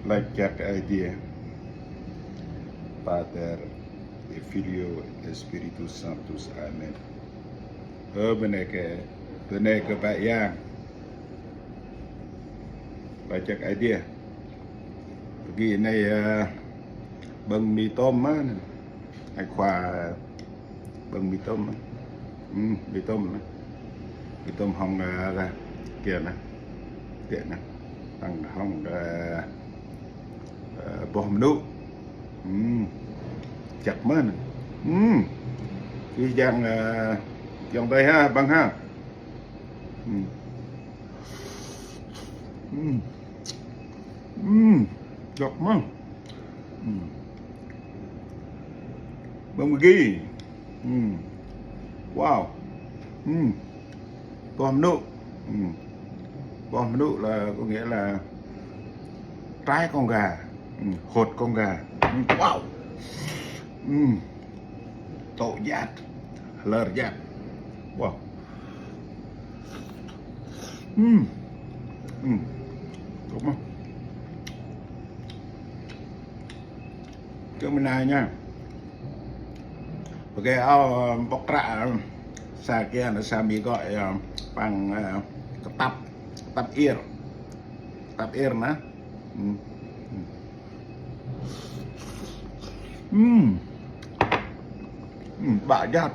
like that idea. Pater e Filio Espiritus Sanctus. Amen. Bên này cái bài giang. Bài chắc idea. Cái này bằng mì tôm á, hay khoa bằng mì tôm á. Mì tôm hồng ra kia nè, kia nè, bằng hồng bom nụ, chặt mớ nè, cái dòng đây ha, băng ha, chặt mớ, bông ghi, wow, bom nụ. Bom nụ là có nghĩa là trái con gà, hột con gà. Wow. Tổ giác, lợn giác. Wow. Đúng không? Cái bên này nha. Ok, bóc rạ xa kia nó xa bị gọi bằng tap ear ná. Bạ giác.